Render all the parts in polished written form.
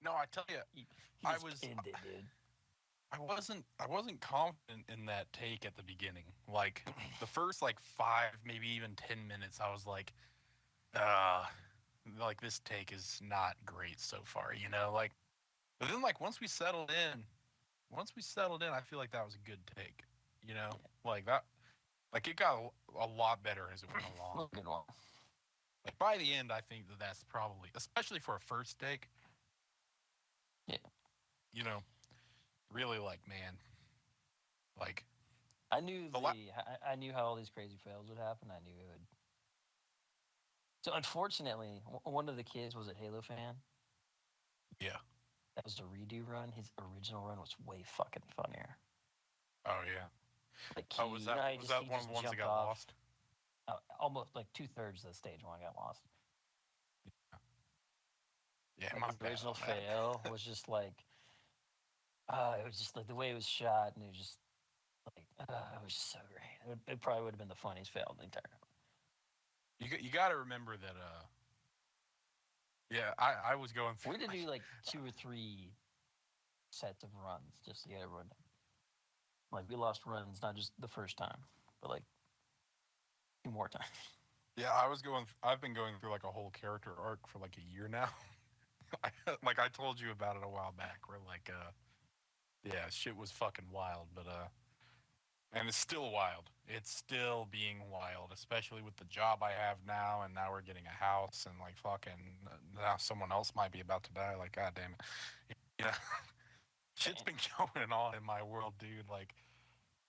No, I tell you, He I just was pinned it, dude. I wasn't confident in that take at the beginning. Like the first like 5, maybe even 10 minutes, I was uh like this take is not great so far, you know? Like but then like once we settled in, I feel like that was a good take. You know? Yeah, Like that like it got a lot better as it went along. a good one. Like by the end, I think that that's probably, especially for a first take, Yeah, you know, really like man, like I knew the la- I knew how all these crazy fails would happen. I knew it would. So unfortunately, one of the kids was a Halo fan. yeah. That was the redo run. His original run was way fucking funnier. Oh yeah. Like Oh, was he was just that he one of just the ones that jumped got off lost? almost like 2/3 of the stage one got lost. Yeah, Like my his bad original on that. fail was just like it was just like the way it was shot, and it was just like it was just so great. It probably would have been the funniest fail of the entire. You got to remember that yeah, I was going We through had to do like like 2 or 3 sets of runs just to get everyone. Like we lost runs not just the first time, but like 2 more times. yeah, I've been going through like a whole character arc for like a year now. Like I told you about it a while back where like yeah, shit was fucking wild, but and it's still wild. It's still being wild, especially with the job I have now, and now we're getting a house, and like fucking now someone else might be about to die. Like, god damn it, yeah, shit's been going on in my world, dude. Like,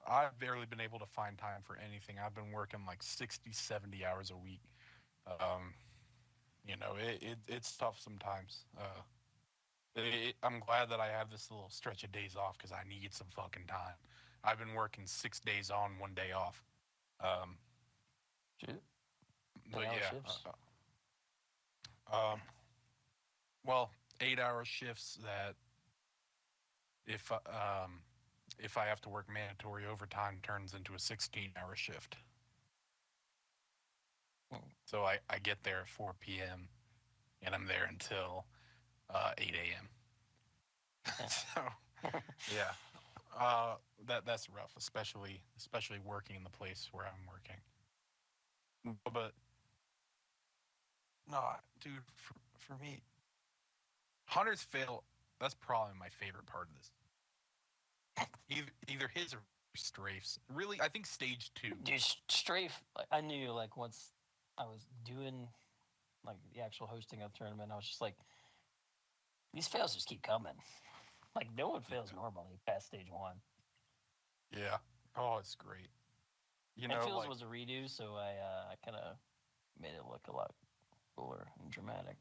I've barely been able to find time for anything. I've been working like 60, 70 hours a week. Um, it's tough sometimes. I'm glad that I have this little stretch of days off because I need some fucking time. I've been working 6 days on, 1 day off. Um, Shoot, ten but hour yeah, shifts. um, well, 8 hour shifts that if if I have to work mandatory overtime turns into a 16-hour shift. Hmm. So I get there at 4 p.m. and I'm there until 8 a.m. Yeah. So yeah, that's rough, especially working in the place where I'm working. But no, dude, for me, Hunter's fail. That's probably my favorite part of this. Either his or Strafe's. Really, I think stage two. Dude, strafe. Like, I knew like once I was doing like the actual hosting of the tournament, I was just like, these fails just keep coming. Like no one fails Yeah. normally past stage one. Yeah. Oh, it's great. You And know, Phil's like was a redo, so I kind of made it look a lot cooler and dramatic.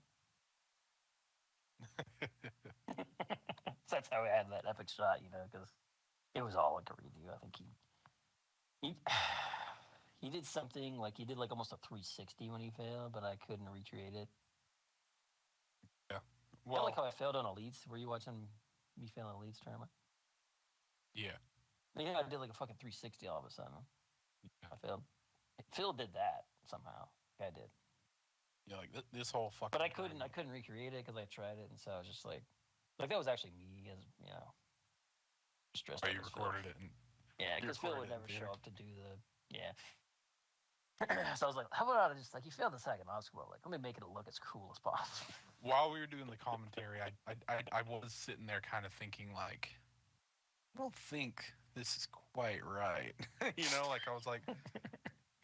So that's how I had that epic shot, because it was all like a redo. I think he he did something like he did like almost a 360 when he failed, but I couldn't recreate it. yeah. Kind of like Well, how I failed on Elites. Were you watching me fail on Elites tournament? yeah. Yeah, I did like a fucking 360 all of a sudden. Yeah. I failed. Phil did that somehow. I did, Yeah, like this whole but I fucking couldn't. I tournament. couldn't recreate it because I tried it, and so I was just like that was actually me, as just dressed Oh, up you as Phil. recorded it and Yeah, you because Phil recorded would it in never show theater. up to do the yeah. So I was like, how about I just like he failed the second obstacle? Like, let me make it look as cool as possible. While we were doing the commentary, I was sitting there kind of thinking like, I don't think this is quite right. Like I was like,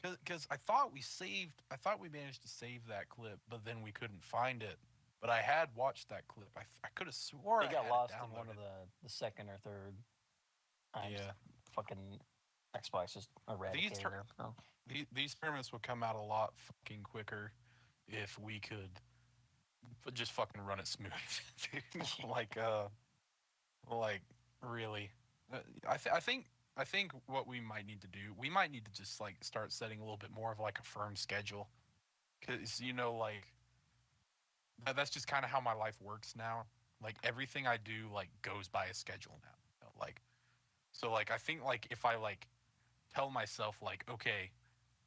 because I thought we managed to save that clip, but then we couldn't find it. But I had watched that clip. I could have swore It I got had it lost in one of downloaded. the second or third times. Yeah, Fucking Xbox just these eradicated tur- it. So. these tournaments would come out a lot fucking quicker if we could just fucking run it smooth. like like really. I think what we might need to do, we might need to just like start setting a little bit more of like a firm schedule, because like that's just kind of how my life works now. Like everything I do like goes by a schedule now. Like so like I think like if I like tell myself like okay,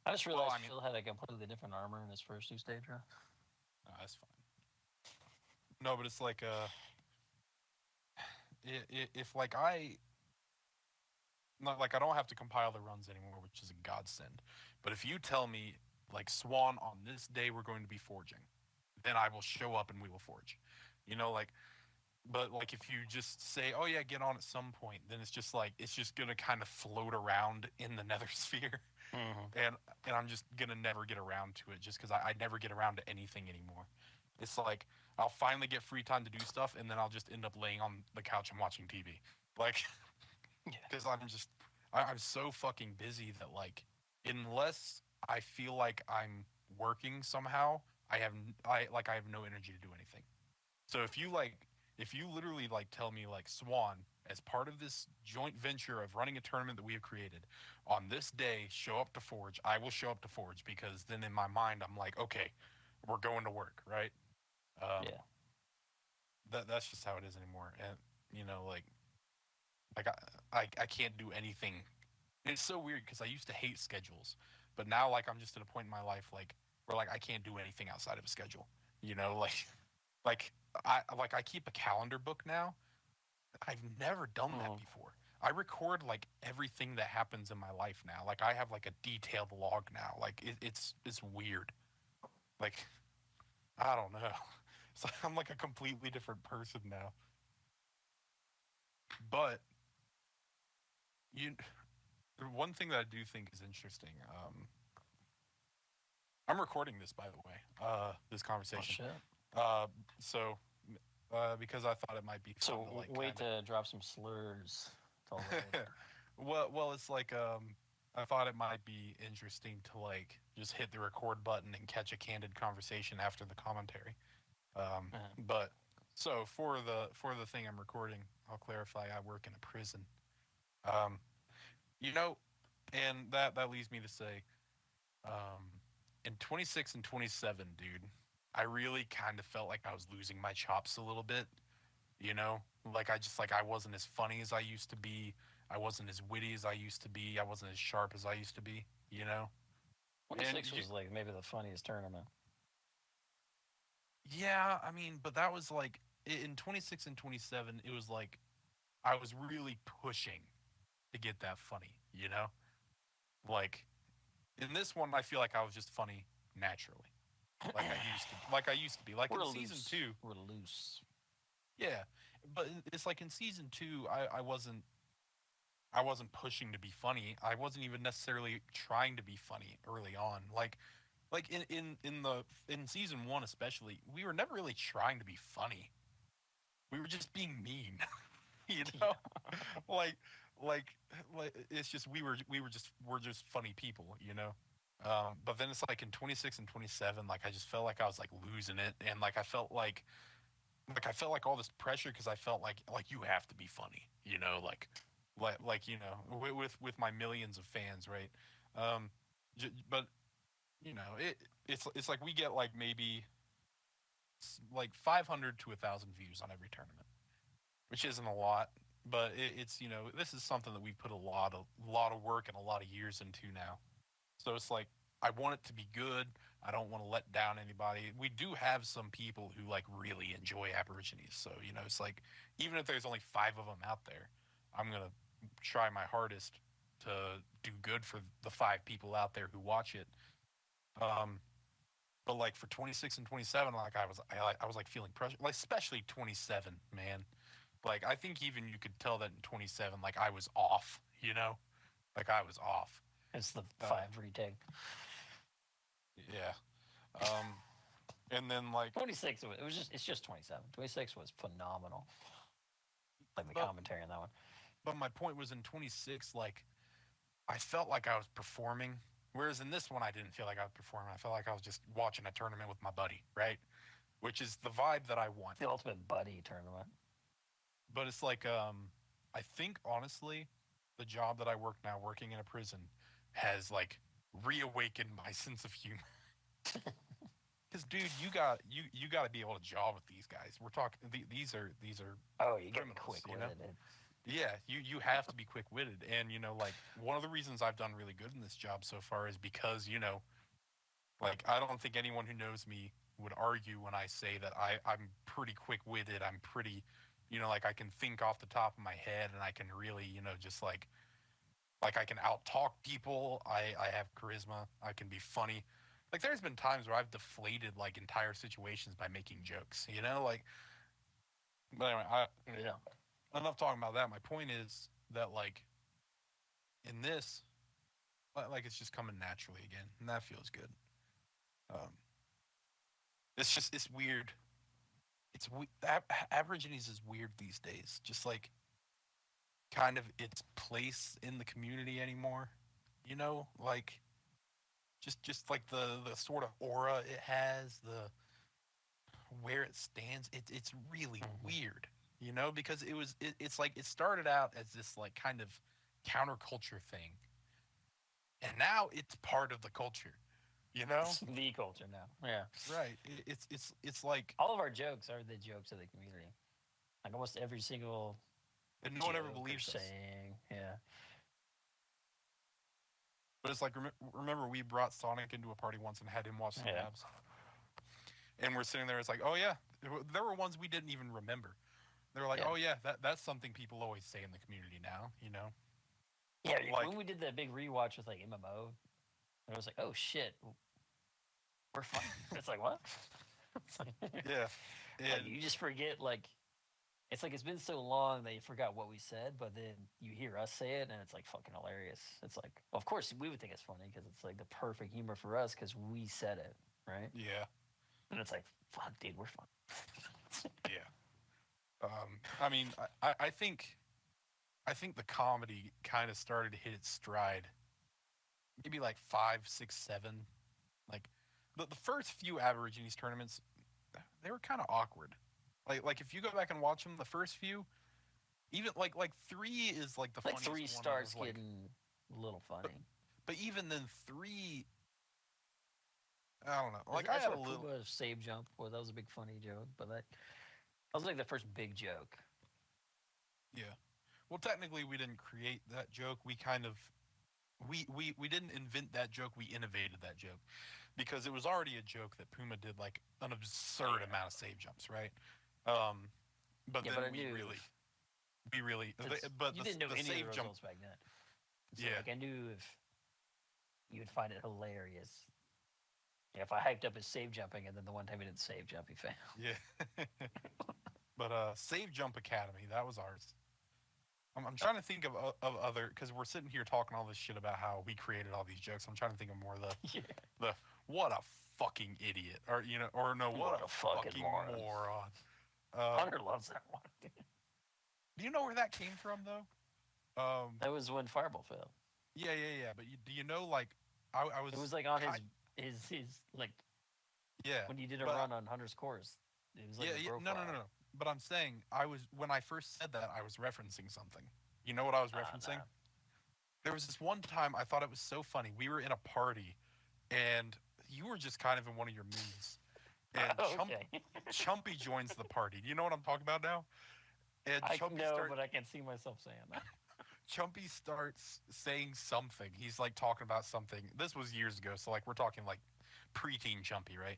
I just well realized I mean Phil had a completely different armor in his first two stage run. that's fine. No, but it's like if like I not like I don't have to compile the runs anymore, which is a godsend. But if you tell me like Swan on this day we're going to be forging, then I will show up and we will forge. You know, like but like if you just say, "Oh yeah, get on at some point," then it's just like it's just gonna kind of float around in the nether sphere, Mm-hmm. and I'm just gonna never get around to it just because I never get around to anything anymore. It's like I'll finally get free time to do stuff, and then I'll just end up laying on the couch and watching TV, like Yeah. because I'm so fucking busy that like unless I feel like I'm working somehow, I have no energy to do anything. So if you literally like tell me like Swan as part of this joint venture of running a tournament that we have created on this day show up to Forge, I will show up to Forge because then in my mind I'm like, okay, we're going to work, right? Um, Yeah. that's just how it is anymore, and you know like I can't do anything. And it's so weird because I used to hate schedules, but now like I'm just at a point in my life like where like I can't do anything outside of a schedule. You know, like I keep a calendar book now. I've never done that Mm-hmm. before. I record like everything that happens in my life now. Like I have like a detailed log now. Like it's weird. Like I don't know. It's like I'm like a completely different person now. But you, one thing that I do think is interesting. I'm recording this, by the way. This Oh conversation. shit. Uh, so because I thought it might be fun So to like wait kind to drop some slurs. Till of. later. Well, it's like I thought it might be interesting to like just hit the record button and catch a candid conversation after the commentary. Uh-huh. But so for the thing I'm recording, I'll clarify. I work in a prison. Um, you know, and that leads me to say, um, in 26 and 27, dude, I really kind of felt like I was losing my chops a little bit. You know, like I just like I wasn't as funny as I used to be. I wasn't as witty as I used to be. I wasn't as sharp as I used to be. You know, and 26 you, was like maybe the funniest tournament. yeah, I mean, but that was like in 26 and 27, it was like I was really pushing to get that funny. You know, like in this one, I feel like I was just funny naturally, like I used to be, like We're in season loose. two. We're loose. Yeah, but it's like in season two, I wasn't pushing to be funny. I wasn't even necessarily trying to be funny early on. Like in season one especially, we were never really trying to be funny. We were just being mean, you know? like like like it's just we're just funny people, you know? But then it's like in 26 and 27, like I just felt like I was like losing it, and like I felt like all this pressure because I felt like you have to be funny, you know, like you know with my millions of fans, right? Um, but you know it's like we get like maybe like 500 to 1,000 views on every tournament, which isn't a lot, but it's you know this is something that we put a lot of work and a lot of years into now. So it's like I want it to be good. I don't want to let down anybody. We do have some people who like really enjoy Aborigines. So, you know, it's like even if there's only 5 of them out there, I'm going to try my hardest to do good for the 5 people out there who watch it. Um, but like for 26 and 27, like I was like feeling pressure, like especially 27, man. Like I think even you could tell that in 27, like I was off, you know, like I was off. It's the Uh, 5 retake. yeah. Um, and then like 26. It's just 27. 26 was phenomenal. Like the but commentary on that one. but my point was in 26 like I felt like I was performing, whereas in this one I didn't feel like I was performing. I felt like I was just watching a tournament with my buddy, right? Which is the vibe that I want. The ultimate buddy tournament. But it's like I think honestly the job that I work now working in a prison has like reawakened my sense of humor. Cuz dude, you got to be able to jaw with these guys. We're talking these are Oh, you get criminals, quick you with know? it. Yeah, you have to be quick witted, and you know, like one of the reasons I've done really good in this job so far is because you know, like I don't think anyone who knows me would argue when I say that I'm pretty quick witted. I'm pretty You know, like I can think off the top of my head, and I can really, you know, just like I can out talk people. I have charisma. I can be funny. Like there's been times where I've deflated like entire situations by making jokes. You know, like. But anyway, Yeah. enough talking about that. My point is that like in this, like it's just coming naturally again, and that feels good. Um, it's weird. Aborigines is weird these days. Just like kind of its place in the community anymore. You know, like just like the sort of aura it has, the where it stands. It's really Mm-hmm. weird. You know, because it's like it started out as this like kind of counterculture thing, and now it's part of the culture. You know, It's the culture now. Yeah. right? It's like All of our jokes are the jokes of the community. Like almost every single and no one ever joke or believes us. saying. Yeah. But it's like remember we brought Sonic into a party once and had him watch some Yeah. abs, and we're sitting there. It's like, oh yeah, there were ones we didn't even remember. They were like, Yeah. oh yeah, that's something people always say in the community now. You know, Yeah. like When we did that big rewatch with like MMO, it was like, oh shit, we're fine. It's like what? It's yeah, like and you just forget like it's been so long that you forgot what we said, but then you hear us say it and it's like fucking hilarious. It's like, of course we would think it's funny because it's like the perfect humor for us because we said it, right? yeah, And it's like, fuck, dude, we're fun. yeah. I mean, I think the comedy kind of started to hit its stride. Maybe like five, six, seven. Like the first few Aborigines tournaments, they were kind of awkward. Like if you go back and watch them, the first few, even like three is like the Like funniest three one. It starts was like, getting a little but funny. but even then three, I don't know. Like I That's had a where little, Puma's save jump was. That was a big funny joke, but that was like the first big joke. yeah. Well, technically, we didn't create that joke. We kind of we didn't invent that joke. We innovated that joke because it was already a joke that Puma did like an absurd Yeah. amount of save jumps, right? Um, but Yeah, then but I knew we really, since but you didn't know the any of the save jump, results back then, so yeah, like I knew if you would find it hilarious. Yeah, if I hyped up his save jumping and then the one time he didn't save jump, he failed. yeah. But Save Jump Academy, that was ours. I'm trying to think of other because we're sitting here talking all this shit about how we created all these jokes. I'm trying to think of more of Yeah. the what a fucking idiot, or you know, or no, what What a a fucking fucking moron. moron. Uh, Hunter loves that one. do you know where that came from though? That was when Fireball failed. Yeah, yeah, yeah. But do you know like I was It was like on kind, his like yeah, when you did a but run on Hunter's course. It was like yeah, a yeah, no, no, no, profile. no. But I'm saying I was when I first said that I was referencing something. You know what I was referencing? Nah. There was this one time I thought it was so funny. We were in a party, and you were just kind of in one of your moods, and Okay. Chumpy joins the party. Do you know what I'm talking about now? And I know, but I can see myself saying that. Chumpy starts saying something. He's like talking about something. This was years ago, so like we're talking like preteen Chumpy, right?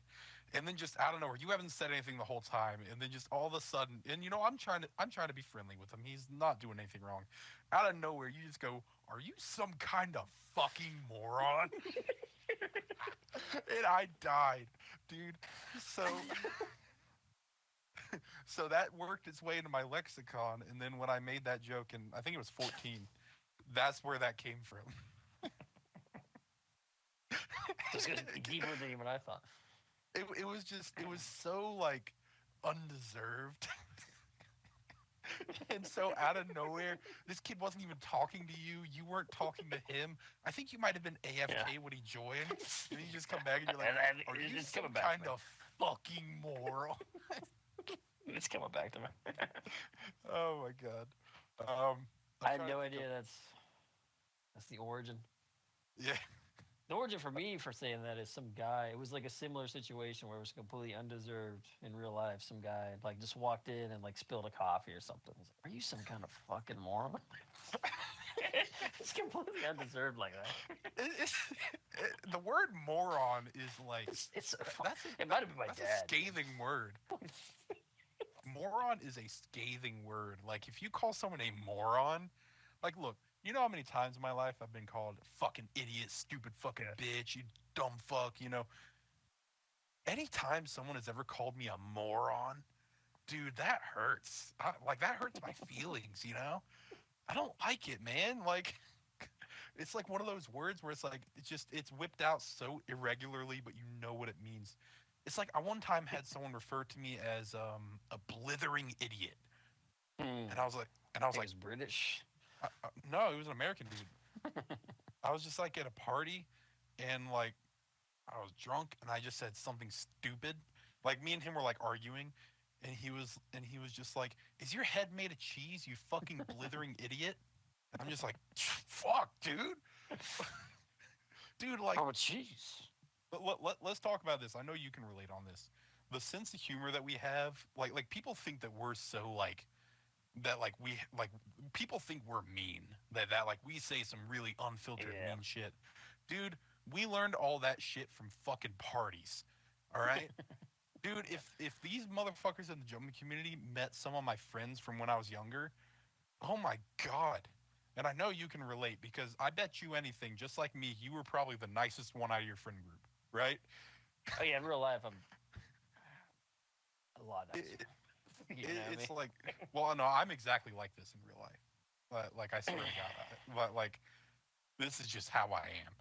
And then just out of nowhere, you haven't said anything the whole time, and then just all of a sudden, and you know, I'm trying to be friendly with him. He's not doing anything wrong. Out of nowhere, you just go, "Are you some kind of fucking moron?" And I died, dude. So so that worked its way into my lexicon, and then when I made that joke, and I think it was 14, that's where that came from. Just goes deeper than even I thought. It was just it was so like undeserved. And so out of nowhere, this kid wasn't even talking to you. You weren't talking to him. I think you might have been Yeah. AFK when he joined, and you just come back and you're like, And "Are you it's some coming back kind to me. of fucking moron?" It's coming back to me. Oh my god. I I'm had trying no to think idea that's the origin. yeah, The origin for me for saying that is some guy. It was like a similar situation where it was completely undeserved in real life. Some guy like just walked in and like spilled a coffee or something. He's like, "Are you some kind of fucking moron?" It's completely undeserved like that. the word moron is like It's that's it might have been my that's a dad. scathing word. moron is a scathing word. Like, if you call someone a moron, like, look, you know how many times in my life I've been called fucking idiot, stupid fucking bitch, you dumb fuck, you know? Anytime someone has ever called me a moron, dude, that hurts. Like, that hurts my feelings, you know? I don't like it, man. Like, it's like one of those words where it's like, it's whipped out so irregularly, but you know what it means. It's like I one time had someone refer to me as a blithering idiot. And I was like, and I was He like, was British. no, he was an American dude. I was just like at a party, and like I was drunk, and I just said something stupid. Like me and him were like arguing, and he was just like, "Is your head made of cheese, you fucking blithering idiot?" And I'm just like, "Fuck, dude, dude." Like, Oh, jeez. let's talk about this. I know you can relate on this. The sense of humor that we have, like people think that we're so like that like people think we're mean, that like we say some really unfiltered Yeah. mean shit. Dude, we learned all that shit from fucking parties. All right? Dude, if these motherfuckers in the jumping community met some of my friends from when I was younger, oh my god. And I know you can relate because I bet you anything, just like me, you were probably the nicest one out of your friend group, right? Oh yeah, in real life, I'm a lot nicer. It, You know it's me. like, well, no, I'm exactly like this in real life. Like I swear to God, but like this is just how I am.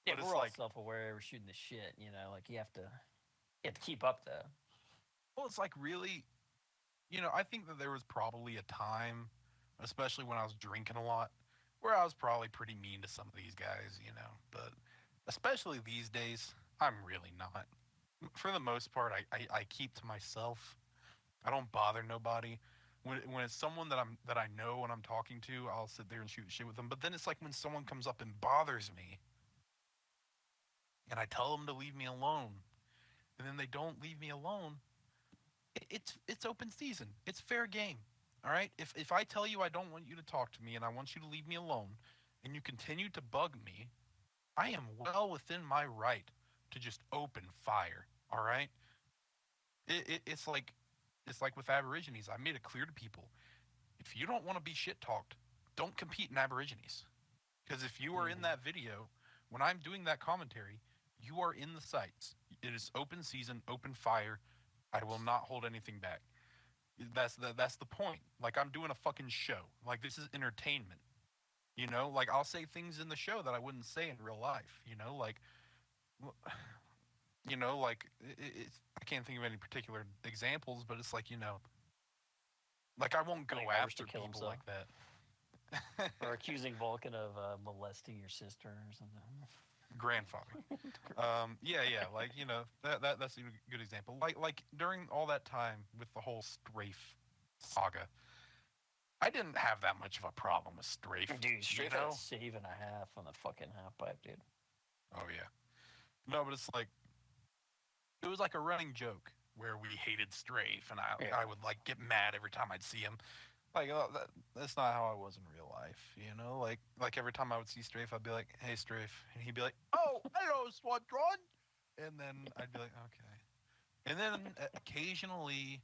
Yeah, But we're it's all like, self-aware. We're shooting the shit. You know, like you have to keep up though. well, it's like really, I think that there was probably a time, especially when I was drinking a lot, where I was probably pretty mean to some of these guys, but especially these days, I'm really not. For the most part, I keep to myself. I don't bother nobody. When it's someone that I know and I'm talking to, I'll sit there and shoot shit with them. But then it's like when someone comes up and bothers me, and I tell them to leave me alone, and then they don't leave me alone. It's open season. It's fair game. All right. If I tell you I don't want you to talk to me and I want you to leave me alone, and you continue to bug me, I am well within my right to just open fire. All right. It's like with Aborigines. I made it clear to people: if you don't want to be shit talked, don't compete in Aborigines. Because if you are in Mm-hmm. that video, when I'm doing that commentary, you are in the sights. It is open season, open fire. I will not hold anything back. That's the point. Like I'm doing a fucking show. Like this is entertainment. Like I'll say things in the show that I wouldn't say in real life. Like I can't think of any particular examples, but it's like I won't go Telling Irish to after kill people himself, like that. or accusing Vulcan of molesting your sister or something. Grandfather. Yeah. Like that's a good example. Like during all that time with the whole Strafe saga, I didn't have that much of a problem with Strafe. Dude, You Strafe had a know? save and a half on the fucking half pipe, dude. Oh yeah. No, but it's like it was like a running joke where we hated Strafe, and Yeah. I would like get mad every time I'd see him. Like that's not how I was in real life. Like every time I would see Strafe, I'd be like, "Hey, Strafe," and he'd be like, "Oh, hello, Swadron," and then I'd be like, "Okay." And then occasionally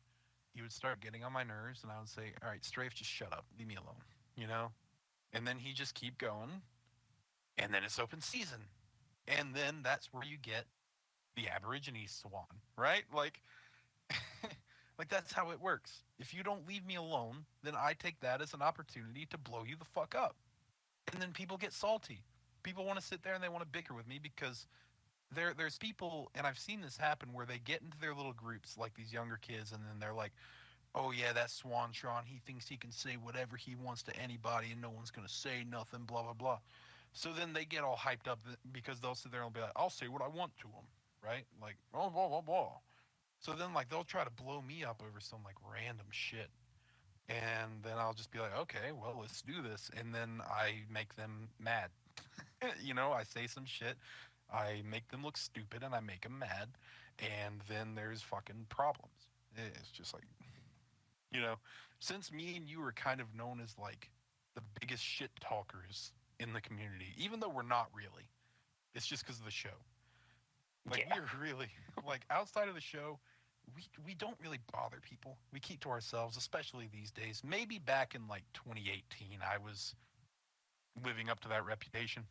he would start getting on my nerves, and I would say, "All right, Strafe, just shut up, leave me alone," you know. And then he just keep going, and then it's open season, and then that's where you get the Aborigine swan, right? Like that's how it works. If you don't leave me alone, then I take that as an opportunity to blow you the fuck up. And then people get salty. People want to sit there and they want to bicker with me because there's people, and I've seen this happen, where they get into their little groups, like these younger kids, and then they're like, "Oh yeah, that Swantron, he thinks he can say whatever he wants to anybody and no one's going to say nothing, blah blah blah." So then they get all hyped up because they'll sit there and be like, "I'll say what I want to him," right? Like, blah blah blah blah. So then like they'll try to blow me up over some like random shit. And then I'll just be like, "Okay, well, let's do this." And then I make them mad. I say some shit. I make them look stupid and I make them mad. And then there's fucking problems. It's just like, you know, since me and you are kind of known as like the biggest shit talkers in the community, even though we're not really, it's just because of the show. Like, Yeah. we're really, like, outside of the show, we don't really bother people. We keep to ourselves, especially these days. Maybe back in like 2018, I was living up to that reputation.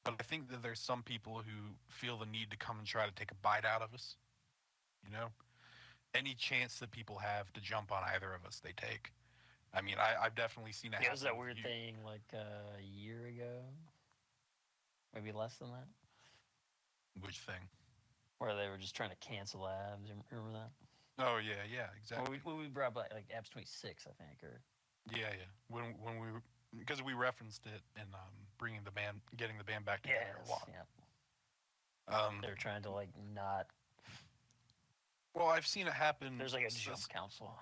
But I think that there's some people who feel the need to come and try to take a bite out of us. You know, any chance that people have to jump on either of us, they take. I mean, I've definitely seen it Yeah, it was happen that with weird you. thing like a year ago, maybe less than that, Which thing? where they were just trying to cancel abs. Remember that? Oh yeah, yeah, Well, exactly. we brought back like abs 26, I think, or Yeah, yeah. When we because we referenced it in bringing the band, getting the band back together a yes, lot. yeah. Um, They're trying to like not. well, I've seen it happen. There's like a jump council.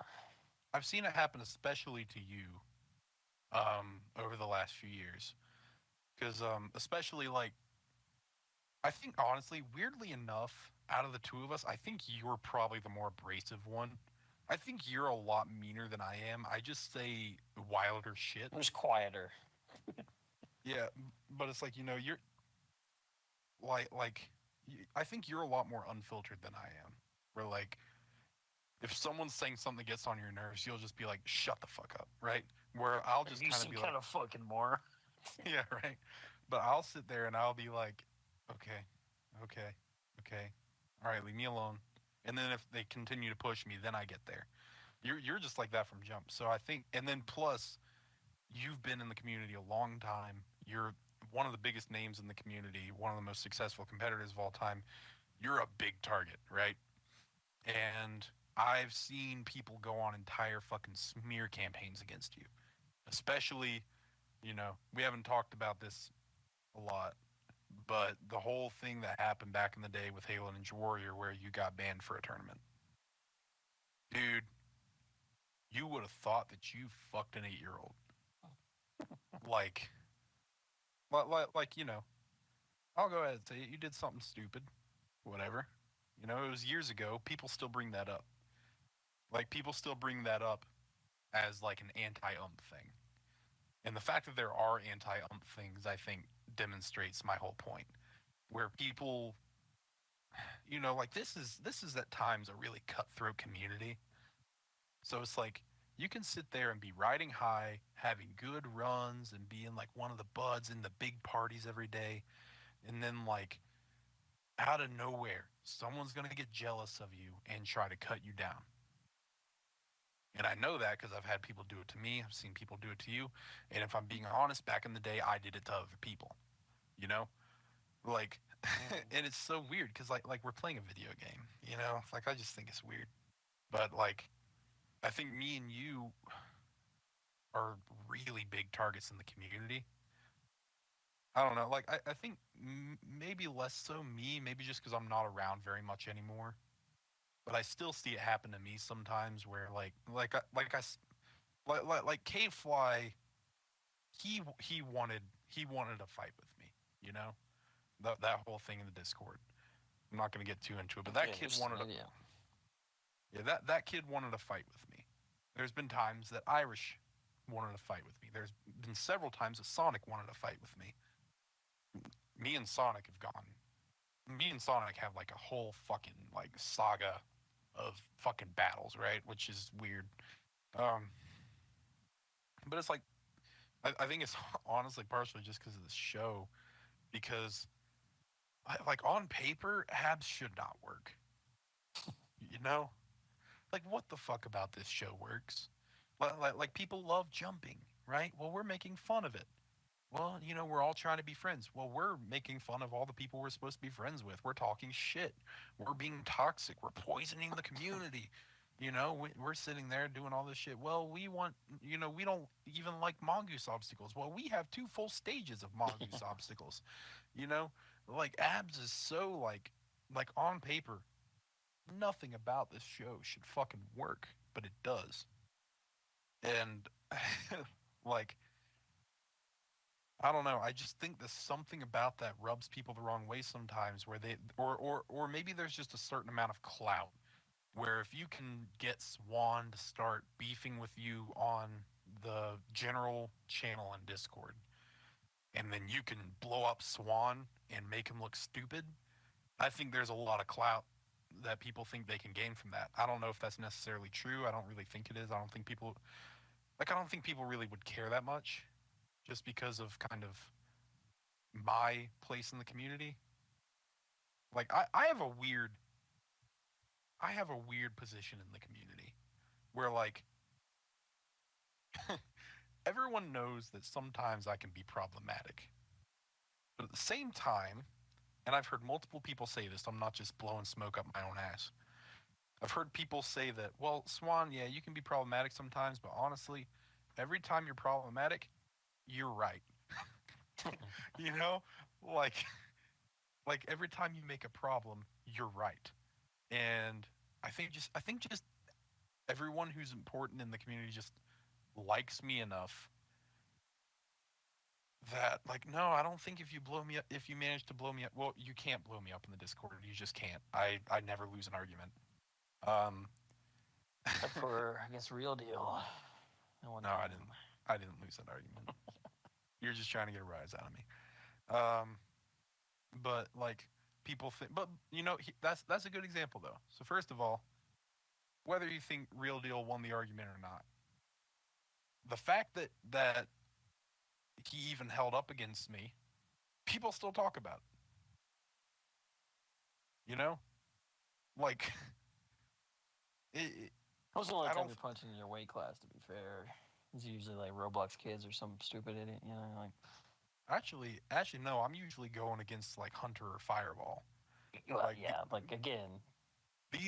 I've seen it happen, especially to you, over the last few years, because especially like I think honestly, weirdly enough, out of the two of us, I think you're probably the more abrasive one. I think you're a lot meaner than I am. I just say wilder shit. I'm just quieter. Yeah, but it's like you're like I think you're a lot more unfiltered than I am. Where like if someone's saying something that gets on your nerves, you'll just be like, "Shut the fuck up," right? Where I'll just You kind of seem be like, kind of fucking more. "Yeah, right," but I'll sit there and I'll be like, "Okay, okay, okay, all right, leave me alone." And then if they continue to push me, then I get there. You're just like that from jump. So I think, and then plus you've been in the community a long time. You're one of the biggest names in the community, one of the most successful competitors of all time. You're a big target, right? And I've seen people go on entire fucking smear campaigns against you. Especially, we haven't talked about this a lot, but the whole thing that happened back in the day with Halo Ninja Warrior where you got banned for a tournament. Dude, you would have thought that you fucked an 8-year old. Like, I'll go ahead and say it. You did something stupid, whatever. It was years ago. People still bring that up. Like, people still bring that up as like an anti-ump thing. And the fact that there are anti-ump things, I think, demonstrates my whole point. Where people, like this is at times a really cutthroat community. So it's like you can sit there and be riding high, having good runs, and being like one of the buds in the big parties every day, and then like out of nowhere, someone's gonna get jealous of you and try to cut you down. And I know that because I've had people do it to me. I've seen people do it to you. And if I'm being honest, back in the day, I did it to other people. You know, like, and it's so weird because like we're playing a video game. Like I just think it's weird. But like, I think me and you are really big targets in the community. I don't know. Like I think maybe less so me. Maybe just because I'm not around very much anymore. But I still see it happen to me sometimes where like K Fly he wanted a fight with me, you know? That whole thing in the Discord. I'm not going to get too into it, but that Yeah, kid just wanted a yeah. yeah, that kid wanted a fight with me. There's been times that Irish wanted to fight with me. There's been several times that Sonic wanted to fight with me. Me and Sonic have gone. Me and Sonic have like a whole fucking like saga of fucking battles, right? Which is weird. Um, but it's like I think it's honestly partially just because of the show. Because like on paper, abs should not work. You know, like what the fuck about this show works? Like people love jumping, right? Well, we're making fun of it. Well, we're all trying to be friends. Well, we're making fun of all the people we're supposed to be friends with. We're talking shit. We're being toxic. We're poisoning the community. We're sitting there doing all this shit. Well, we don't even like mongoose obstacles. Well, we have two full stages of mongoose obstacles. You know, like abs is so like on paper, nothing about this show should fucking work, but it does. And like I don't know. I just think there's something about that rubs people the wrong way sometimes where they or maybe there's just a certain amount of clout where if you can get Swan to start beefing with you on the general channel in Discord and then you can blow up Swan and make him look stupid, I think there's a lot of clout that people think they can gain from that. I don't know if that's necessarily true. I don't really think it is. I don't think people really would care that much, just because of kind of my place in the community. Like I have a weird position in the community where like everyone knows that sometimes I can be problematic. But at the same time, and I've heard multiple people say this, I'm not just blowing smoke up my own ass. I've heard people say that, well, Swan, yeah, you can be problematic sometimes, but honestly, every time you're problematic, you're right. You know? Like like every time you make a problem, you're right. And I think just everyone who's important in the community just likes me enough that like no, I don't think if you manage to blow me up, well, you can't blow me up in the Discord. You just can't. I never lose an argument. Um Except for, I guess, Real Deal. no, I didn't lose that argument. You're just trying to get a rise out of me. Um but like people think but that's a good example though. So first of all, whether you think Real Deal won the argument or not, the fact that he even held up against me, people still talk about it. You know, like it, What was the only I time don't you're punching in your weight class, to be fair? It's usually like Roblox kids or some stupid idiot, like. actually no. I'm usually going against like Hunter or Fireball. Well, Like yeah, like again,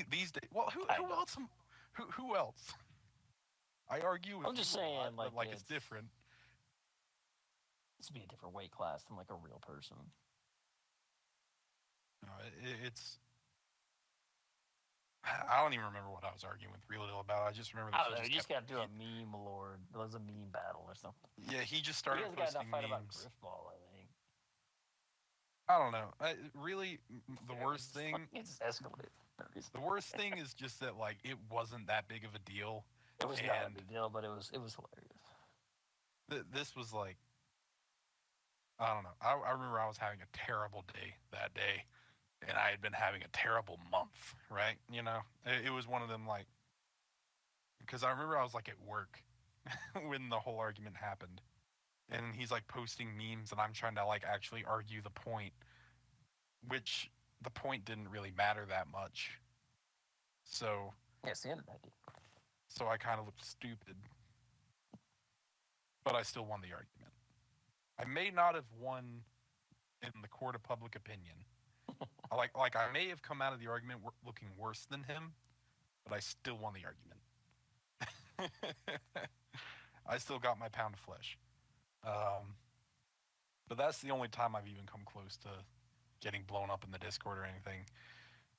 these days. Well, kind who of. else? Who else? I argue with I'm just you a lot, saying, like, but like it's different. It's be a different weight class than like a real person. No, it's I don't even remember what I was arguing with Real Deal about. I just remember that I he don't know. just You just kept. got to do a meme lord. It was a meme battle or something. Yeah, he just You started guys got enough posting fight about memes. Griffball, I think. I don't know. Really, the It worst was thing. it just escalated. The worst thing is just that like it wasn't that big of a deal, It was not a and big deal, but it was hilarious. this was like I don't know. I remember I was having a terrible day that day, and I had been having a terrible month. Right? It was one of them like because I remember I was like at work when the whole argument happened, and he's like posting memes, and I'm trying to like actually argue the point, which the point didn't really matter that much. So Yes, the internet did. so I kind of looked stupid, but I still won the argument. I may not have won in the court of public opinion. Like I may have come out of the argument looking worse than him, but I still won the argument. I still got my pound of flesh. Um, but that's the only time I've even come close to getting blown up in the Discord or anything.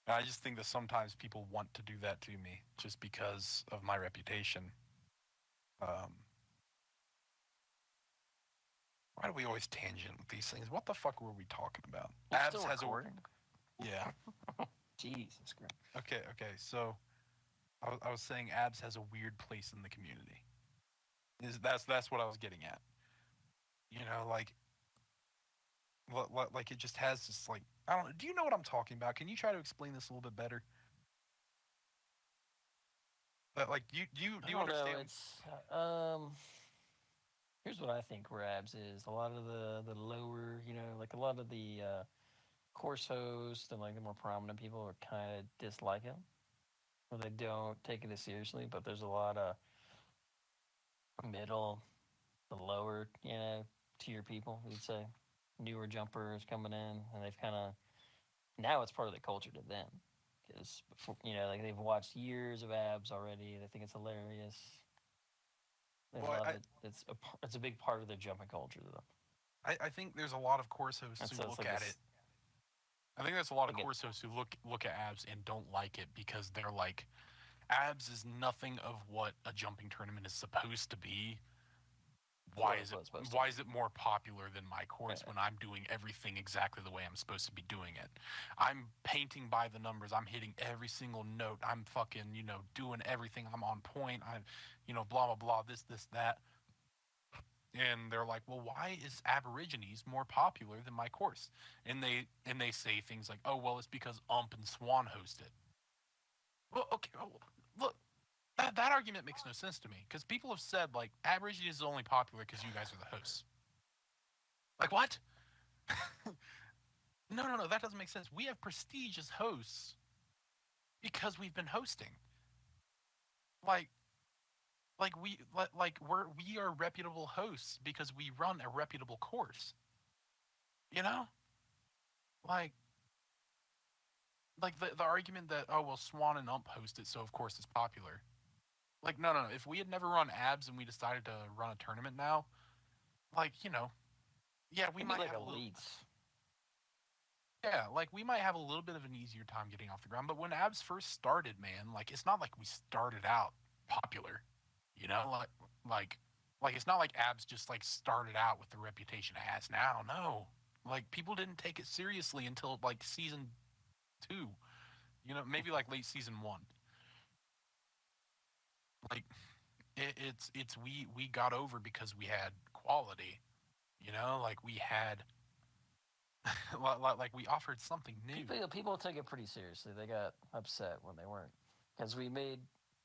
And I just think that sometimes people want to do that to me just because of my reputation. Um, why do we always tangent with these things? What the fuck were we talking about? You're Abs still has recording? yeah. Jesus Christ. Okay. So I was saying Abs has a weird place in the community. That's what I was getting at. Like it just has this like I don't know. Do you know what I'm talking about? Can you try to explain this a little bit better? Like do you I don't know. understand? It's here's what I think Rabs is. A lot of the lower, like a lot of the course hosts and like the more prominent people are kind of dislike him, or they don't take it as seriously. But there's a lot of middle, the lower, tier people. You'd say newer jumpers coming in, and they've kind of now it's part of the culture to them because like they've watched years of Abs already. They think it's hilarious. They Well, love it. It's a big part of their jumping culture, though. I think there's a lot of course hosts And who so it's look like at this, it. I think there's a lot of like course hosts who look at Abs and don't like it because they're like, Abs is nothing of what a jumping tournament is supposed to be. Why is it more popular than my course when I'm doing everything exactly the way I'm supposed to be doing it? I'm painting by the numbers. I'm hitting every single note. I'm fucking, doing everything. I'm on point. I'm, blah blah blah, this that. And they're like, "Well, why is Aborigines more popular than my course?" And they say things like, "Oh, well, it's because Ump and Swan host it." Well, okay. Look, that argument makes no sense to me because people have said like Aborigines is only popular because you guys are the hosts. Like what? No. That doesn't make sense. We have prestige as hosts because we've been hosting. Like, we are reputable hosts because we run a reputable course. You know, like the argument that oh well Swan and Ump host it so of course it's popular. Like no. If we had never run abs and we decided to run a tournament now, like yeah we It'd be might like have a little. elites. Yeah, like we might have a little bit of an easier time getting off the ground, but when abs first started, man, like it's not like we started out popular, you know, like like it's not like abs just like started out with the reputation it has now. No, like people didn't take it seriously until like season two, maybe like late season one. Like it's we got over because we had quality, like we had like we offered something new. People took it pretty seriously. They got upset when they weren't, because we made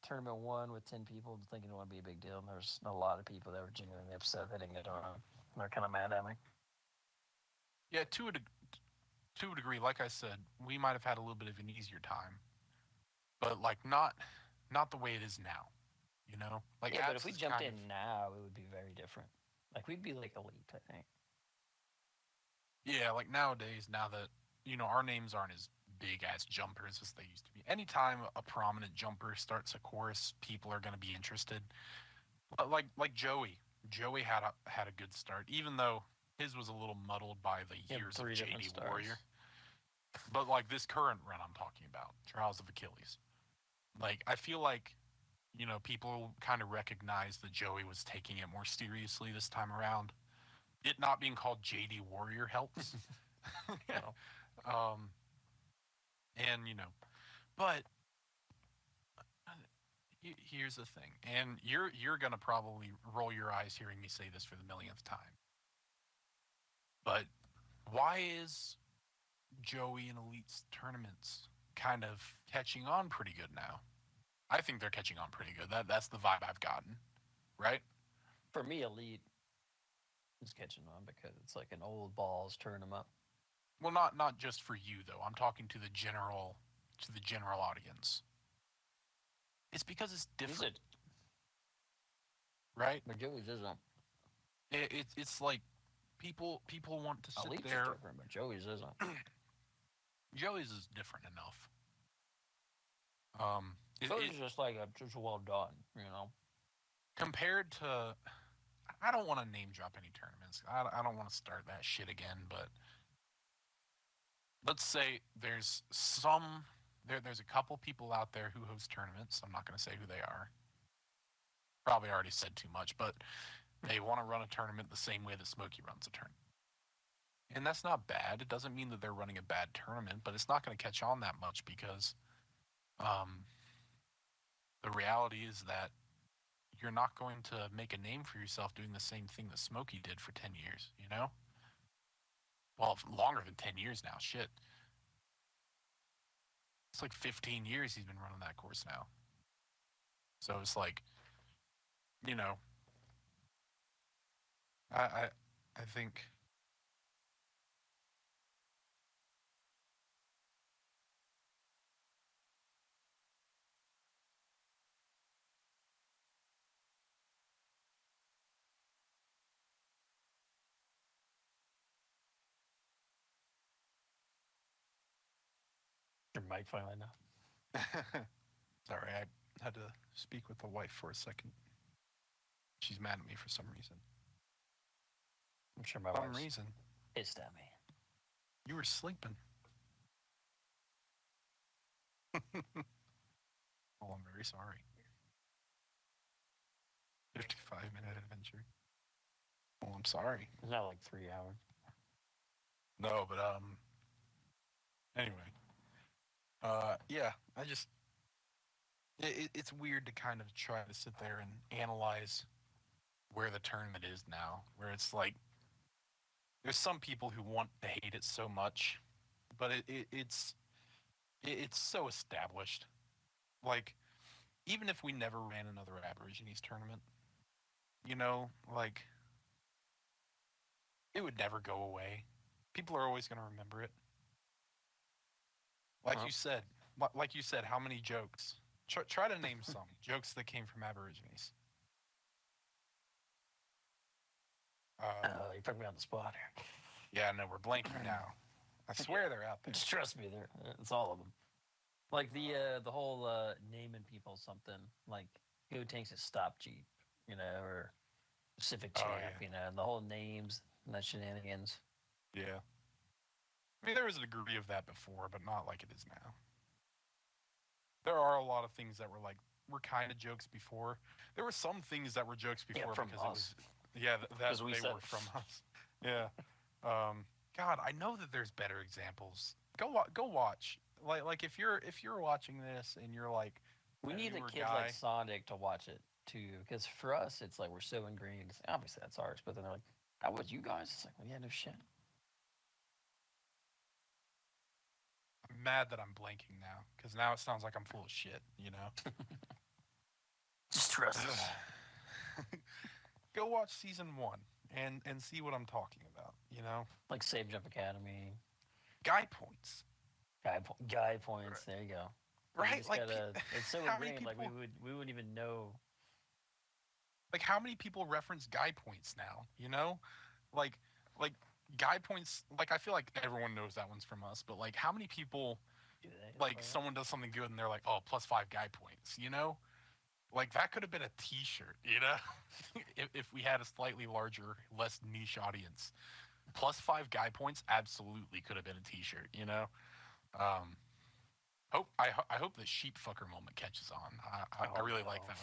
tournament one with 10 people thinking it would be a big deal, and there's a lot of people that were genuinely upset they didn't get on. They're kind of mad at me. Yeah, to a degree, like I said, we might have had a little bit of an easier time, but like not the way it is now. Like Yeah, but if abs we is jumped kind of in now, it would be very different. Like we'd be like elite, I think. yeah, like nowadays, now that our names aren't as big as jumpers as they used to be. Anytime a prominent jumper starts a course, people are going to be interested. Like Joey had a good start, even though his was a little muddled by the years of JD Warrior. But like this current run I'm talking about, Trials of Achilles. Like I feel like people kind of recognize that Joey was taking it more seriously this time around. It not being called JD Warrior helps. um, and but here's the thing, and you're gonna probably roll your eyes hearing me say this for the millionth time. But why is Joey and Elite's tournaments kind of catching on pretty good now? I think they're catching on pretty good. That's the vibe I've gotten, right? For me, elite is catching on because it's like an old balls turn them up. Well, not just for you though. I'm talking to the general audience. It's because it's different, right? But Joey's isn't. It's like people want to sit Elite's there. different, but Joey's isn't. Joey's is different enough. Joey's just like just well done, Compared to, I don't want to name drop any tournaments. I don't want to start that shit again. But let's say there's a couple people out there who host tournaments. I'm not going to say who they are. Probably already said too much, but they want to run a tournament the same way that Smokey runs a tournament. And that's not bad. It doesn't mean that they're running a bad tournament, but it's not going to catch on that much because the reality is that you're not going to make a name for yourself doing the same thing that Smokey did for 10 years, Well, longer than 10 years now. Shit. It's like 15 years he's been running that course now. So it's like, you know, I think Your mic finally now. sorry, I had to speak with the wife for a second. She's mad at me for some reason. I'm sure my Some wife's reason. pissed at me. You were sleeping. Oh, I'm very sorry. 55-minute adventure. Well, I'm sorry. It's not like 3 hours. No, but anyway. Yeah, it's weird to kind of try to sit there and analyze where the tournament is now, where it's like there's some people who want to hate it so much, but it's so established. like, even if we never ran another Aborigines tournament, you know, like, it would never go away. People are always going to remember it. Like Well, you said, like you said, how many jokes? Try to name some jokes that came from Aborigines. you put me on the spot here. Yeah, no, we're blanking now. I swear they're out there. Just trust me, there. It's all of them. Like the whole naming people something like who takes a stop Jeep, or Pacific Oh, Champ, yeah. the whole names and that shenanigans. Yeah. I mean, there was a degree of that before, but not like it is now. There are a lot of things that were kind of jokes before. There were some things that were jokes before from because us. that We they said were from us. Yeah. God, I know that there's better examples. Go watch. Like if you're watching this and you're like we a need a newer kid guy, like Sonic to watch it too, because for us it's like we're so ingrained. Obviously that's ours, but then they're like, "How was you guys?" It's like, well, yeah, no shit. I'm mad that I'm blanking now because now it sounds like I'm full of shit. You know. Just trust us. Go watch season 1 and see what I'm talking about. You know, Like Save Jump Academy, guy points. guy points. There you go. You Right? just Like, gotta. It's so how many ingrained. Like people? we wouldn't even know. Like, how many people reference guy points now? You know, like, like guy points. Like, I feel like everyone knows that one's from us, but like, how many people? Do they? Like, someone does something good and they're like, "Oh, +5 guy points." You know, like that could have been a T-shirt. You know, if we had a slightly larger, less niche audience, +5 guy points absolutely could have been a T-shirt. You know. Um, I hope the sheep fucker moment catches on. I really like that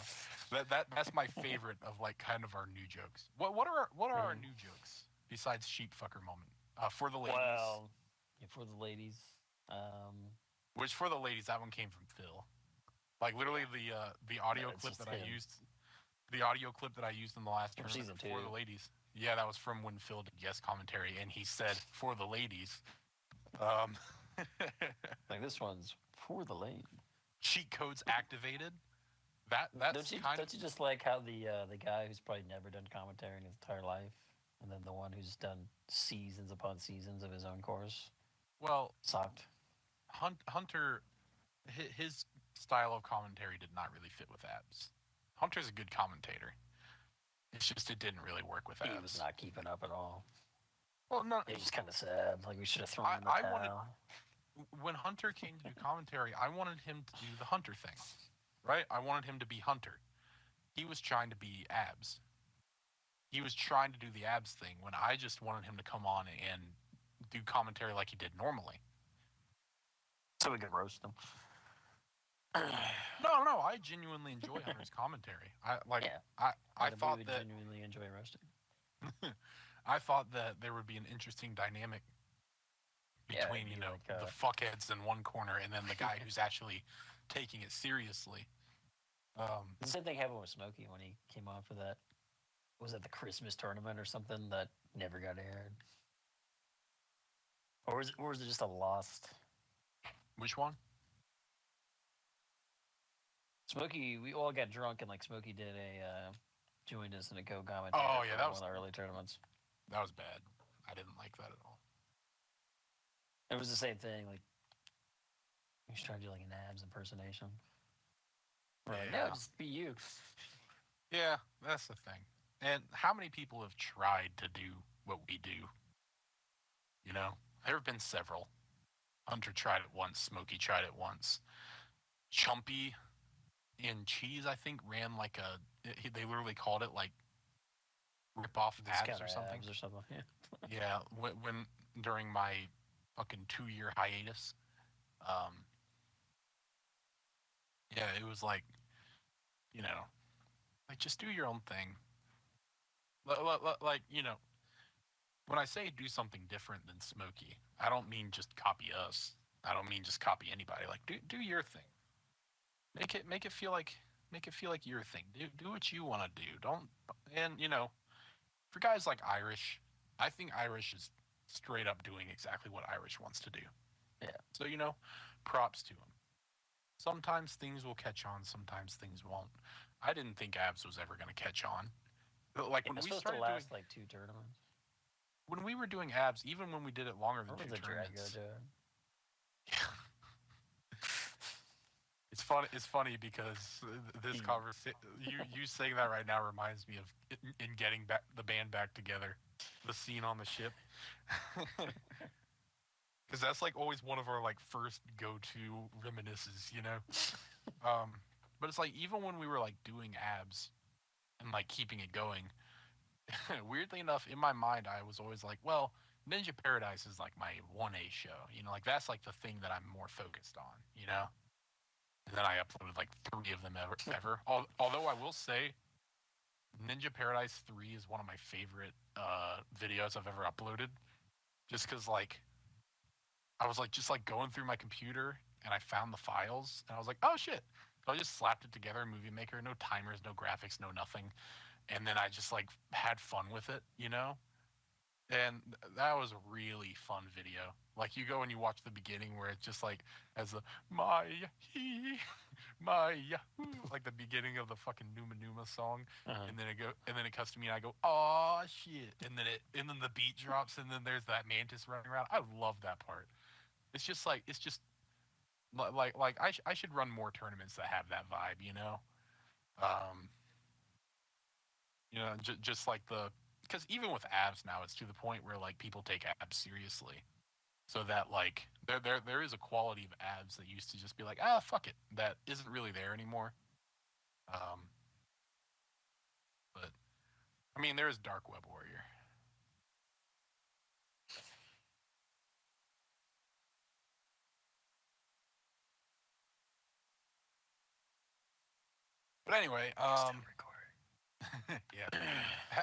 one. That's my favorite of like kind of our new jokes. What are our new jokes besides sheep fucker moment? For the ladies, Well, yeah, for the ladies. which for the ladies that one came from Phil. Like literally the audio It's clip just that I him. used, the audio clip that I used in the last From tournament season for 2. the ladies. Yeah, that was from when Phil did guest commentary and he said for the ladies. Um, Like this one's for the lady. cheat codes activated. That's kind of Don't you just like how the guy who's probably never done commentary in his entire life, and then the one who's done seasons upon seasons of his own course well. sucked. Hunter, his style of commentary did not really fit with abs. Hunter's a good commentator. It's just it didn't really work with He was abs. not keeping up at all. Well, no, It was just kind of sad. Like we should have thrown I, him in the I towel. wanted when Hunter came to do commentary, I wanted him to do the Hunter thing, right? I wanted him to be Hunter. He was trying to be abs. He was trying to do the abs thing when I just wanted him to come on and do commentary like he did normally. So we could roast him. No, I genuinely enjoy Hunter's commentary. Yeah. I We thought would that genuinely enjoy roasting. I thought that there would be an interesting dynamic Yeah, between, it'd be like, the fuckheads in one corner and then the guy who's actually taking it seriously. The same thing happened with Smokey when he came on for that. Was it the Christmas tournament or something that never got aired? Or was it just a lost? Which one? Smokey, we all got drunk and like Smokey did joined us in a co-commentary. Oh, yeah, that one was of the early tournaments. that was bad. I didn't like that at all. It was the same thing. Like he was trying to do like an abs impersonation. Right? Yeah. No, just be you. Yeah, that's the thing. And how many people have tried to do what we do? You know, there have been several. Hunter tried it once. Smokey tried it once. Chumpy in Cheese, I think, ran like they literally called it like rip off abs or something. Abs or something. Yeah. Yeah, when during my fucking 2-year hiatus, yeah, it was like, like just do your own thing. Like, when I say do something different than Smokey, I don't mean just copy us. I don't mean just copy anybody. Like do your thing. Make it feel like your thing. Do what you want to do. Don't and for guys like Irish, I think Irish is straight up doing exactly what Irish wants to do. Yeah. So props to him. sometimes things will catch on, sometimes things won't. I didn't think abs was ever going to catch on. Like Yeah, when it's we supposed to started doing, last like 2 tournaments. when we were doing abs, even when we did it longer than Or two was it Drago tournaments. doing? It's funny. It's funny because this conversation, you saying that right now reminds me of in getting back the band back together, the scene on the ship, because that's like always one of our like first go to reminiscences, you know. Um, but it's like even when we were like doing abs and like keeping it going, weirdly enough, in my mind, I was always like, well, Ninja Paradise is like my 1A show, you know, like that's like the thing that I'm more focused on, you know. And then I uploaded like 3 of them ever. Although I will say, Ninja Paradise 3 is one of my favorite videos I've ever uploaded. Just because like I was like just like going through my computer and I found the files and I was like, oh shit. So I just slapped it together in Movie Maker, no timers, no graphics, no nothing. And then I just like had fun with it, you know? And that was a really fun video. Like you go and you watch the beginning where it's just like as the my he my Yahoo, like the beginning of the fucking Numa Numa song, Uh-huh. and then it cuts to me and I go, oh shit, and then the beat drops and then there's that mantis running around. I love that part. It's just like I should run more tournaments that have that vibe, um, just like the because even with abs now, it's to the point where like people take abs seriously. So that like there is a quality of abs that used to just be like fuck it that isn't really there anymore. Um, but I mean there is Dark Web Warrior. But anyway, Still recording. yeah.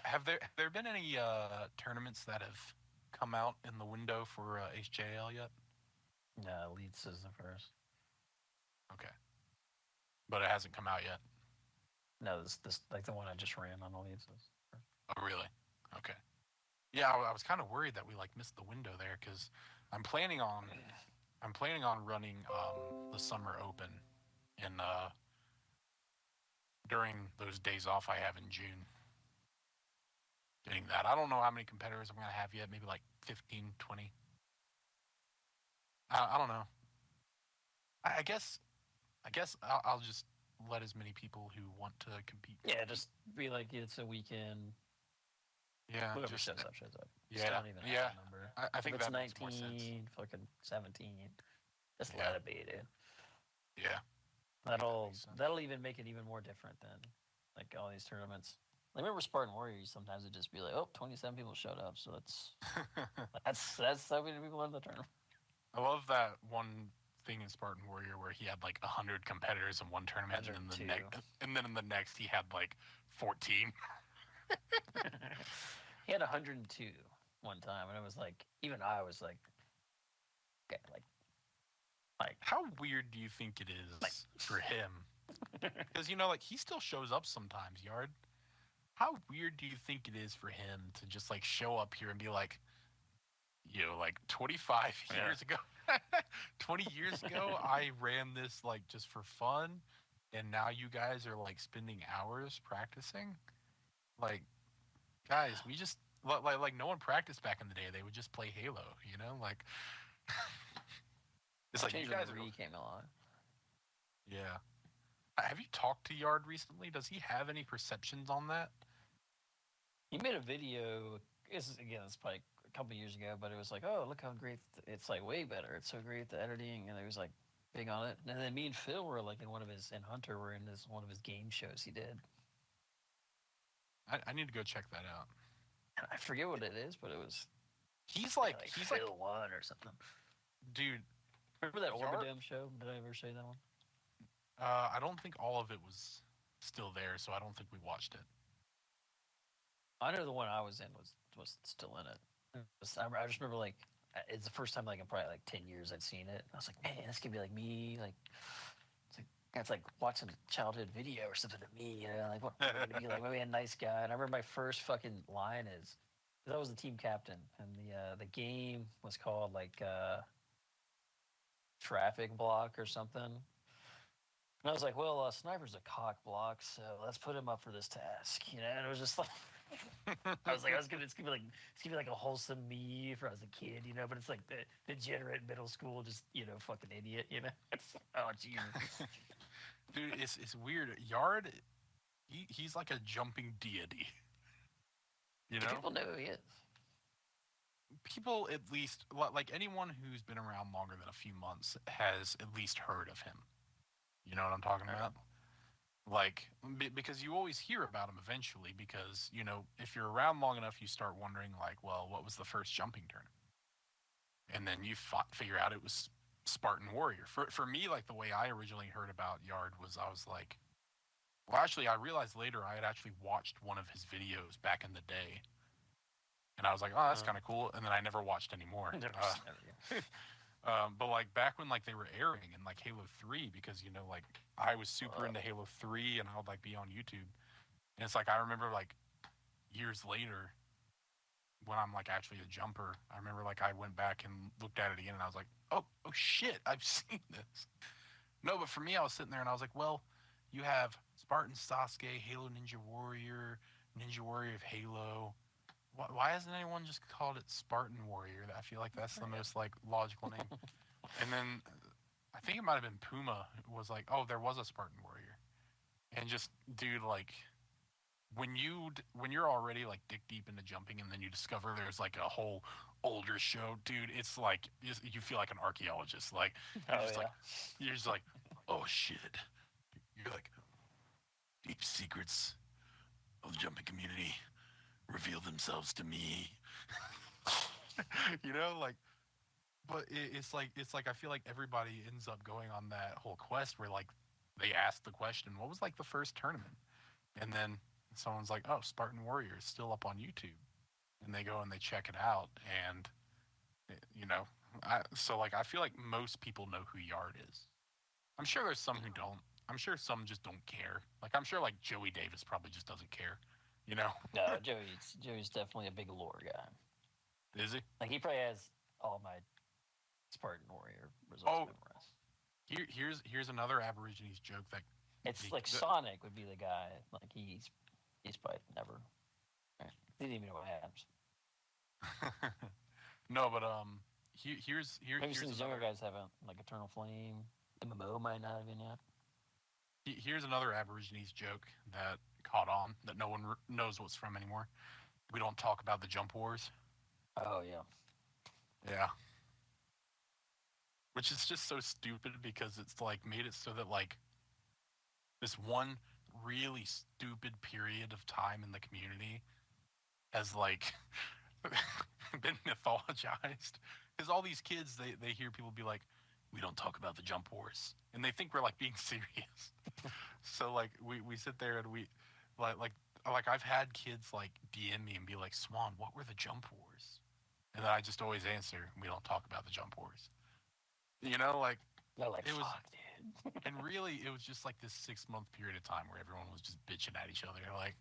Have there been any tournaments that have come out in the window for HJL yet? No, Leeds is the first. Okay, but it hasn't come out yet. No, this like the one I just ran on Leeds is first. Oh really? Okay. Yeah, I was kind of worried that we like missed the window there because I'm planning on I'm planning on running the summer open in during those days off I have in June. Getting that. I don't know how many competitors I'm gonna have yet. Maybe like 15, 20. I don't know. I guess I'll just let as many people who want to compete. Yeah, just be like it's a weekend. Yeah, Whoever just shows up, shows up. Just yeah, don't even yeah. have a number. I If think it's that makes more sense. 19, fucking 17, just Yeah, let it be, dude. yeah. I think that That'll makes sense. that'll even make it even more different than like all these tournaments. Like remember Spartan Warriors? Sometimes it just be like, oh, 27 people showed up, so that's so many people in the tournament. I love that one thing in Spartan Warrior where he had like 100 competitors in one tournament, and then 102. in the next he had like 14. He had 102 one time, and it was like even I was like, okay, like How weird do you think it like is for him? Because like he still shows up sometimes, Yard. How weird do you think it is for him to just like show up here and be like, like 25 yeah. years ago, 20 years ago, I ran this like just for fun, and now you guys are like spending hours practicing. Like, guys, we just like no one practiced back in the day. They would just play Halo, like it's I like you changed when guys the are. Re came along. Yeah. Have you talked to Yard recently? Does he have any perceptions on that? He made a video. It's probably a couple years ago, but it was like, oh, look how great it's like way better. It's so great the editing, and it was like big on it. And then me and Phil were like in one of his and Hunter were in one of his game shows he did. I need to go check that out. And I forget what it is, but it was He's like he's Phil like, one or something. dude. Remember that Yard. Orbidome show? Did I ever say that one? I don't think all of it was still there, so I don't think we watched it. I know the one I was in was still in it. I just remember like it's the first time like in probably like 10 years I'd seen it. I was like, man, this could be like me. Like it's like watching a childhood video or something to me. Like what am I gonna be like? Maybe a nice guy. And I remember my first fucking line is because I was the team captain, and the game was called like traffic block or something. And I was like, well, Sniper's a cock block, so let's put him up for this task, And it was just like, I was like, it's gonna be like a wholesome me for as a kid, But it's like the degenerate middle school, just fucking idiot. Oh Jesus. Dude, it's weird. Yard, he's like a jumping deity. You Do know, people know who he is? people at least like anyone who's been around longer than a few months has at least heard of him. You know what I'm talking about? Like because you always hear about him eventually because if you're around long enough you start wondering like, well, what was the first jumping tournament, and then you figure out it was Spartan Warrior. For me, like the way I originally heard about Yard was I was like, well, actually I realized later I had actually watched one of his videos back in the day, and I was like, oh, that's kind of cool, and then I never watched anymore. But like back when like they were airing in like Halo 3, because like I was super into Halo 3 and I would like be on YouTube. And it's like I remember like years later when I'm like actually a jumper, I remember like I went back and looked at it again and I was like, oh shit, I've seen this. No, but for me I was sitting there and I was like, well, you have Spartan Sasuke, Halo Ninja Warrior of Halo. Why hasn't anyone just called it Spartan Warrior? I feel like that's the most like logical name. And then I think it might have been Puma was like, oh, there was a Spartan Warrior, and just dude, like when you're already like dick deep into jumping, and then you discover there's like a whole older show, dude, it's like you feel like an archaeologist. Like you're just like, oh shit, you're like deep secrets of the jumping community reveal themselves to me. Like, but it's like I feel like everybody ends up going on that whole quest where like they ask the question, what was like the first tournament, and then someone's like, oh, Spartan Warrior is still up on YouTube, and they go and they check it out, and you know, so like I feel like most people know who Yard is. I'm sure there's some who don't. I'm sure some just don't care. Like I'm sure like Joey Davis probably just doesn't care. No, Joey's definitely a big lore guy. Is he? Like he probably has all my Spartan Warrior results memorized. Here's another Aborigines joke that it's like Sonic would be the guy. Like he's probably never. He didn't even know what happens. No, but here's maybe some of these younger guys haven't, like Eternal Flame. MMO might not have been yet. Here's another Aborigines joke that caught on that no one knows what's from anymore. We don't talk about the jump wars. Oh yeah. Yeah. Which is just so stupid because it's like made it so that like this one really stupid period of time in the community has like been mythologized. Because all these kids, they hear people be like, we don't talk about the jump wars, and they think we're like being serious. So like we sit there and we like I've had kids like DM me and be like, Swan, what were the jump wars? And then I just always answer, we don't talk about the jump wars. Like it was, dude. And really, it was just like this 6-month period of time where everyone was just bitching at each other, like,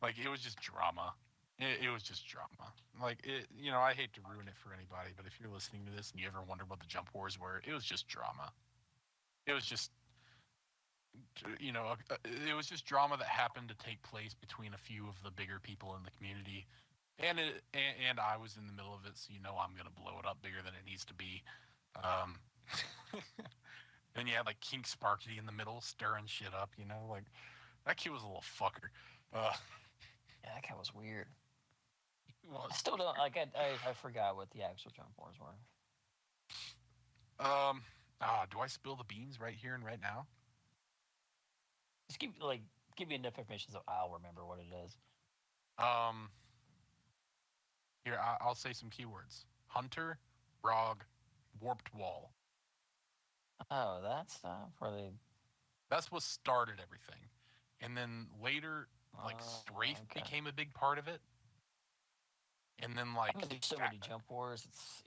like it was just drama. It was just drama. Like it, I hate to ruin it for anybody, but if you're listening to this and you ever wonder what the jump wars were, it was just drama. It was just, it was just drama that happened to take place between a few of the bigger people in the community, and I was in the middle of it, so I'm gonna blow it up bigger than it needs to be. Then you had like King Sparky in the middle stirring shit up, like that kid was a little fucker. Yeah, that guy was weird. I still don't like. I forgot what the actual jump wars were. Do I spill the beans right here and right now? Just give me enough information so I'll remember what it is. Here I'll say some keywords: Hunter, Rog, Warped Wall. Oh, that stuff. That's what started everything, and then later, like Strafe became a big part of it, and then like there's so many jump wars. It's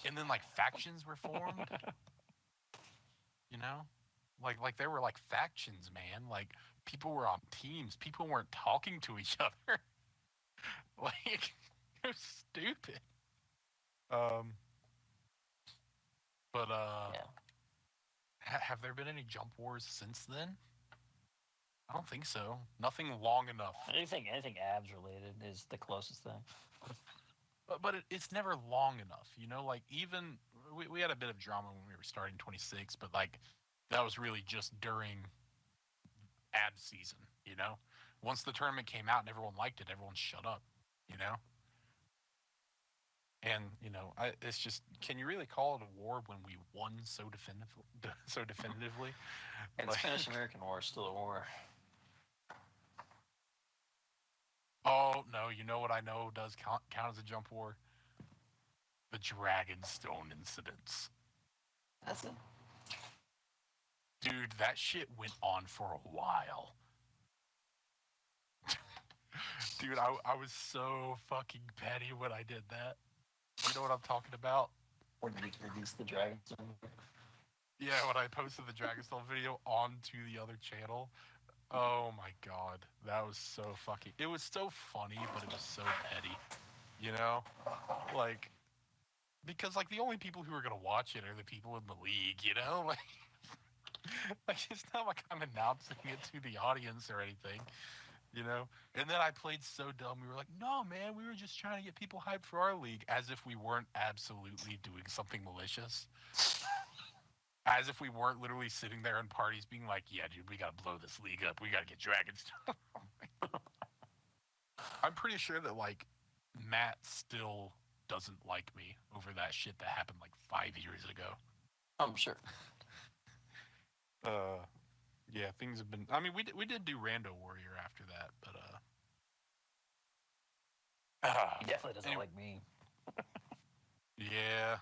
and then like factions were formed. Like there were like factions, man. Like people were on teams. People weren't talking to each other. Like it was stupid. But yeah. have there been any jump wars since then? I don't think so. Nothing long enough. Anything abs related is the closest thing. But it's never long enough, you know. Like even we had a bit of drama when we were starting 26, but like that was really just during ab season, you know. Once the tournament came out and everyone liked it, everyone shut up, you know. And you know, it's just, can you really call it a war when we won so definitively? So definitively, And the Spanish American War is still a war. Oh no, you know what I know does count as a jump war? The Dragonstone incidents. That's it. Dude, that shit went on for a while. Dude, I was so fucking petty when I did that. You know what I'm talking about? When you release the Dragonstone. Yeah, when I posted the Dragonstone video onto the other channel. Oh my god, that was so fucking. It was so funny, but it was so petty. You know, like, because like the only people who are gonna watch it are the people in the league. You know, like it's not like I'm announcing it to the audience or anything. You know, and then I played so dumb. We were like, no, man, we were just trying to get people hyped for our league, as if we weren't absolutely doing something malicious. As if we weren't literally sitting there in parties being like, yeah, dude, we got to blow this league up. We got to get Dragonstone. I'm pretty sure that, like, Matt still doesn't like me over that shit that happened, like, 5 years ago. I'm sure. Yeah, things have been... I mean, we did do Rando Warrior after that, but, he definitely doesn't like me. Yeah.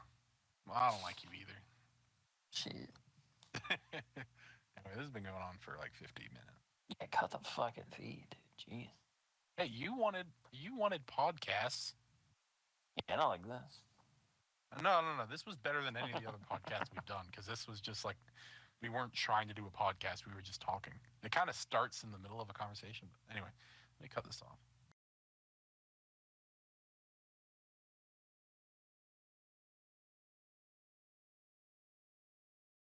Well, I don't like you either. Shit. Anyway, this has been going on for like 50 minutes. Yeah, cut the fucking feed, dude. Jeez. Hey, you wanted podcasts. Yeah, not like this. No. This was better than any of the other podcasts we've done, because this was just like, we weren't trying to do a podcast. We were just talking. It kind of starts in the middle of a conversation. But anyway, let me cut this off.